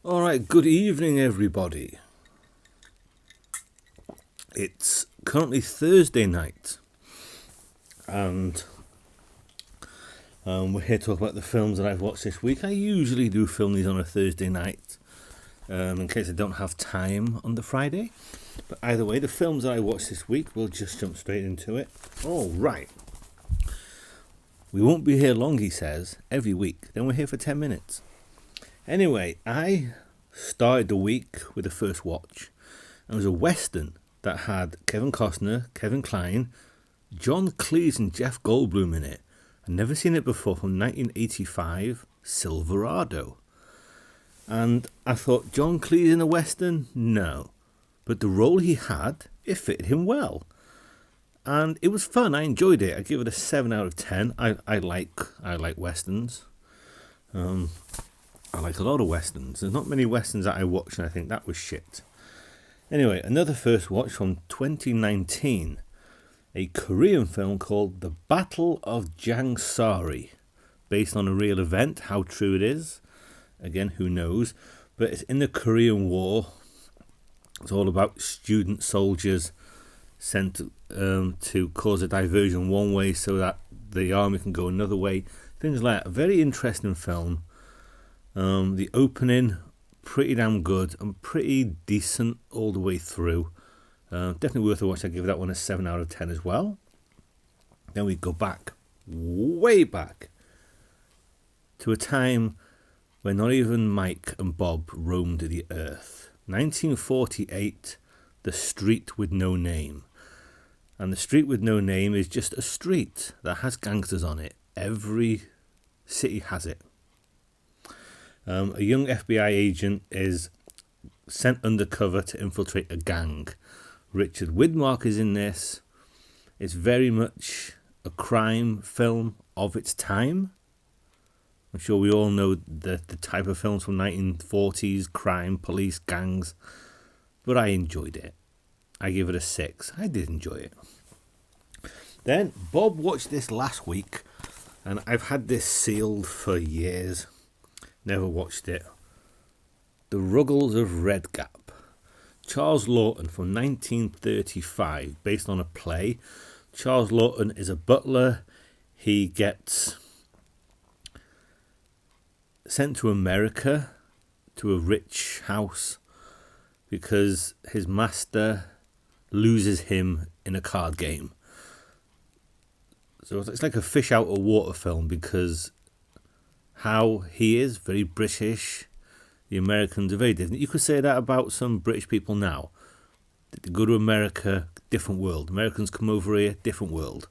All right, good evening, everybody. It's currently Thursday night, and we're here to talk about the films that I've watched this week. I usually do film these on a Thursday night, in case I don't have time on the Friday. But either way, the films that I watched this week, we'll just jump straight into it. All right. We won't be here long, he says, every week. Then we're here for 10 minutes. Anyway, I started the week with the first watch. It was a Western that had Kevin Costner, Kevin Kline, John Cleese and Jeff Goldblum in it. I'd never seen it before, from 1985, Silverado. And I thought, John Cleese in a Western? No. But the role he had, it fitted him well. And it was fun, I enjoyed it. I give it a 7 out of 10. I like Westerns. I like a lot of Westerns. There's not many Westerns that I watch and I think that was shit. Anyway, another first watch from 2019. A Korean film called The Battle of Jangsari. Based on a real event. How true it is, again, who knows. But it's in the Korean War. It's all about student soldiers sent to cause a diversion one way so that the army can go another way. Things like that. A very interesting film. The opening, pretty damn good and pretty decent all the way through. Definitely worth a watch. I give that one a 7 out of 10 as well. Then we go back, way back, to a time when not even Mike and Bob roamed the earth. 1948, The Street with No Name. And The Street with No Name is just a street that has gangsters on it. Every city has it. A young FBI agent is sent undercover to infiltrate a gang. Richard Widmark is in this. It's very much a crime film of its time. I'm sure we all know the type of films from 1940s, crime, police, gangs. But I enjoyed it. I give it a 6. I did enjoy it. Then Bob watched this last week, and I've had this sealed for years. Never watched it. The Ruggles of Red Gap. Charles Lawton from 1935, based on a play. Charles Lawton is a butler. He gets sent to America to a rich house because his master loses him in a card game. So it's like a fish out of water film because how he is, very British. The Americans are very different. You could say that about some British people now. They go to America, different world. Americans come over here, different world.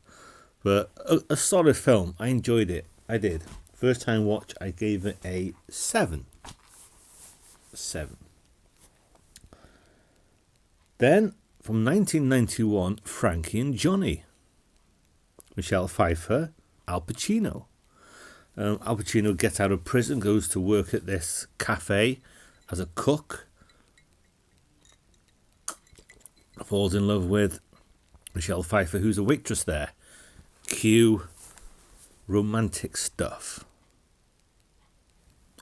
But a solid film. I enjoyed it. I did. First time watch, I gave it a 7. 7. Then, from 1991, Frankie and Johnny. Michelle Pfeiffer, Al Pacino. Al Pacino gets out of prison, goes to work at this cafe as a cook. Falls in love with Michelle Pfeiffer, who's a waitress there. Cue romantic stuff.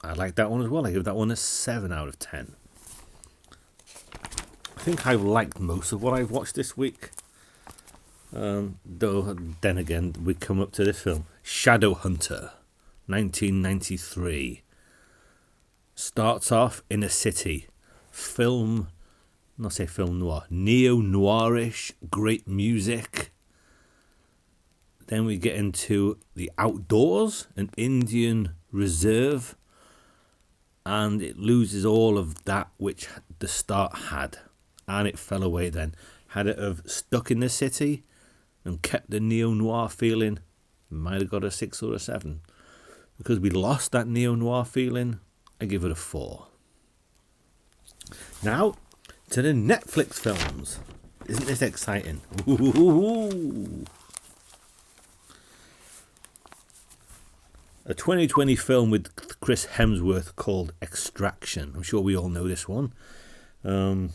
I like that one as well. I give that one a 7 out of 10. I think I've liked most of what I've watched this week. Though, then again, we come up to this film. Shadowhunter, 1993. Starts off in a city. Film noir. Neo-noirish, great music. Then we get into the outdoors, an Indian reserve. And it loses all of that which the start had. And it fell away then. Had it have stuck in the city and kept the neo-noir feeling, might have got a 6 or a 7. Because we lost that neo-noir feeling, I give it a 4. Now, to the Netflix films. Isn't this exciting? Ooh. A 2020 film with Chris Hemsworth called Extraction. I'm sure we all know this one. An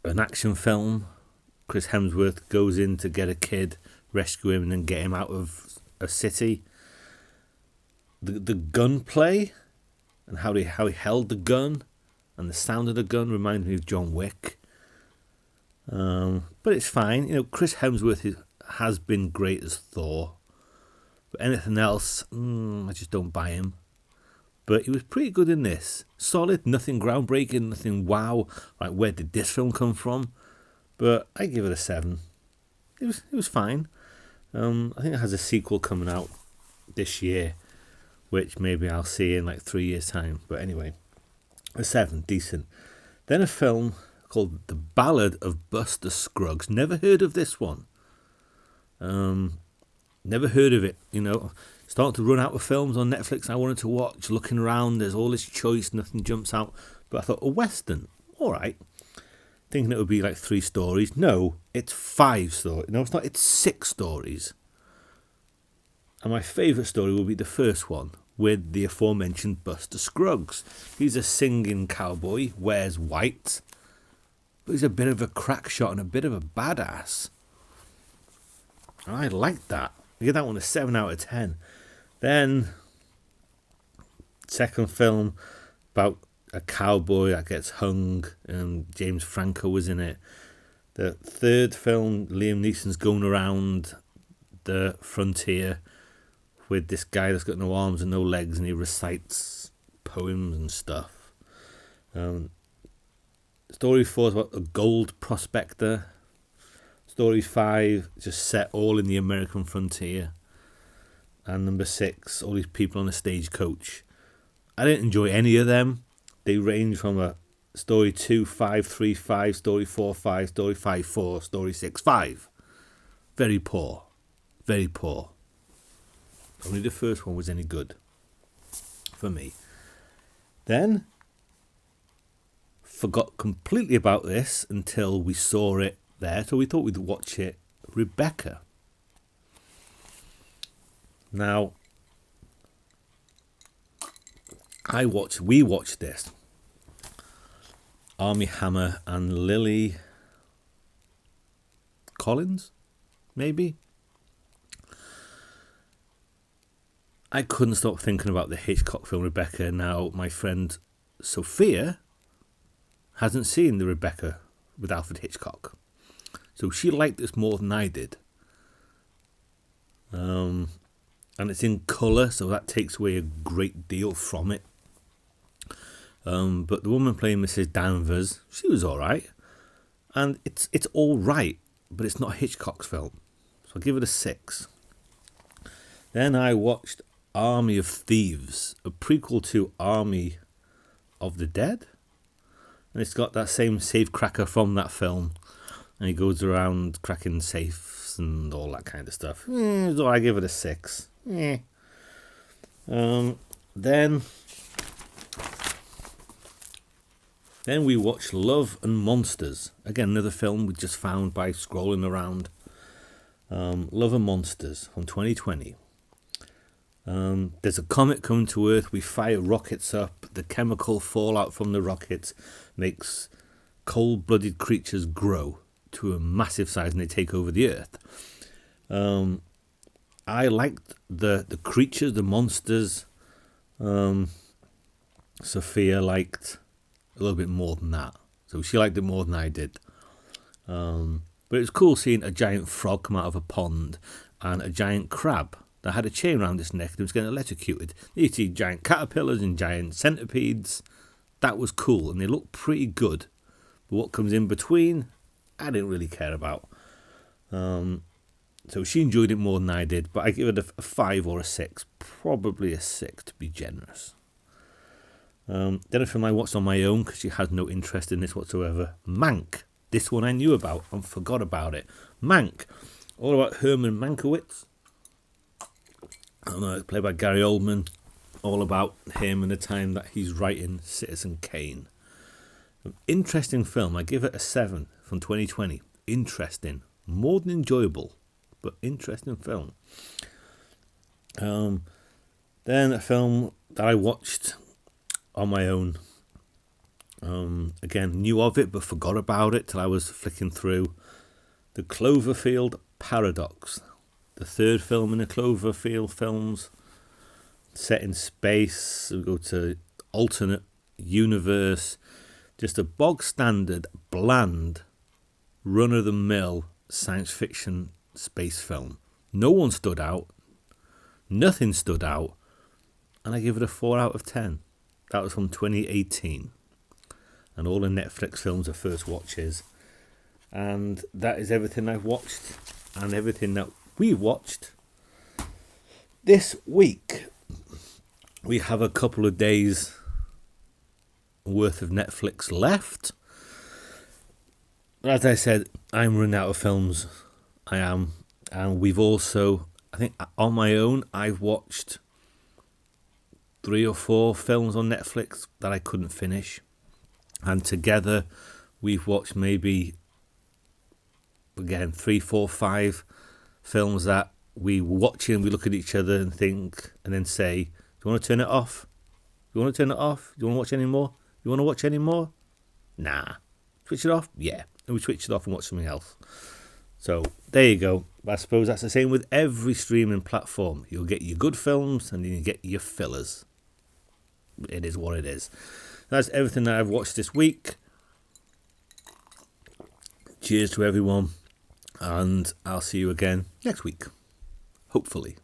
action film. Chris Hemsworth goes in to get a kid, rescue him, and get him out of a city. The gunplay and how he held the gun, and the sound of the gun reminded me of John Wick. But it's fine. Chris Hemsworth has been great as Thor, but anything else, I just don't buy him. But he was pretty good in this. Solid, nothing groundbreaking, nothing wow. Like, where did this film come from? But I give it a 7. It was fine. I think it has a sequel coming out this year, which maybe I'll see in like 3 years' time. But anyway, a 7, decent. Then a film called The Ballad of Buster Scruggs. Never heard of this one. Never heard of it. Starting to run out of films on Netflix I wanted to watch. Looking around, there's all this choice, nothing jumps out. But I thought, a Western, all right. Thinking it would be like 3 stories. No, it's 5 stories. No, it's not. It's 6 stories. And my favourite story will be the first one, with the aforementioned Buster Scruggs. He's a singing cowboy, wears white, but he's a bit of a crack shot and a bit of a badass. I like that. I give that one a 7 out of 10. Then, second film about a cowboy that gets hung, and James Franco was in it. The third film, Liam Neeson's going around the frontier with this guy that's got no arms and no legs, and he recites poems and stuff. Story 4 is about a gold prospector. Story 5 just set all in the American frontier. And number 6, all these people on a stagecoach. I didn't enjoy any of them. They range from a story 2, 5, 3, 5, story 4, 5, story 5, 4, story 6, 5. Very poor. Very poor. Only the first one was any good for me. Then, forgot completely about this until we saw it there. So we thought we'd watch it. Rebecca. Now, we watched this. Armie Hammer and Lily Collins, maybe? I couldn't stop thinking about the Hitchcock film Rebecca. Now, my friend Sophia hasn't seen the Rebecca with Alfred Hitchcock. So she liked this more than I did. And it's in colour, so that takes away a great deal from it. But the woman playing Mrs. Danvers, she was alright. And it's alright, but it's not Hitchcock's film. So I'll give it a 6. Then I watched Army of Thieves, a prequel to Army of the Dead. And it's got that same safecracker from that film. And he goes around cracking safes and all that kind of stuff. So I give it a 6. Then we watched Love and Monsters. Again, another film we just found by scrolling around. Love and Monsters from 2020. There's a comet coming to Earth. We fire rockets up. The chemical fallout from the rockets makes cold-blooded creatures grow to a massive size, and they take over the Earth. I liked the creatures, the monsters. Sophia liked a little bit more than that. So she liked it more than I did. But it was cool seeing a giant frog come out of a pond and a giant crab that had a chain around its neck that was getting electrocuted. You see giant caterpillars and giant centipedes. That was cool, and they looked pretty good. But what comes in between, I didn't really care about. So she enjoyed it more than I did, but I give it a 5 or a 6. Probably a 6 to be generous. Then a film I watched on my own because she has no interest in this whatsoever. Mank. This one I knew about and forgot about it. Mank. All about Herman Mankiewicz. It's played by Gary Oldman. All about him and the time that he's writing Citizen Kane. Interesting film. I give it a 7 from 2020. Interesting. More than enjoyable, but interesting film. Then a film that I watched on my own. Again, knew of it but forgot about it till I was flicking through. The Cloverfield Paradox. The third film in the Cloverfield films. Set in space. We go to alternate universe, just a bog standard, bland, run-of-the-mill science fiction space film. No one stood out, nothing stood out, and I give it a 4 out of 10. That was from 2018. And all the Netflix films are first watches. And that is everything I've watched and everything that we watched this week. We have a couple of days worth of Netflix left. As I said, I'm running out of films. I am. And we've also, I think on my own, I've watched 3 or 4 films on Netflix that I couldn't finish. And together we've watched maybe, again, 3, 4, 5 films that we watch and we look at each other and think, and then say, do you want to turn it off? Do you want to turn it off? Do you want to watch any more? You want to watch any more? Nah. Switch it off? Yeah. And we switch it off and watch something else. So there you go. I suppose that's the same with every streaming platform. You'll get your good films and then you get your fillers. It is what it is. That's everything that I've watched this week. Cheers to everyone. And I'll see you again next week. Hopefully.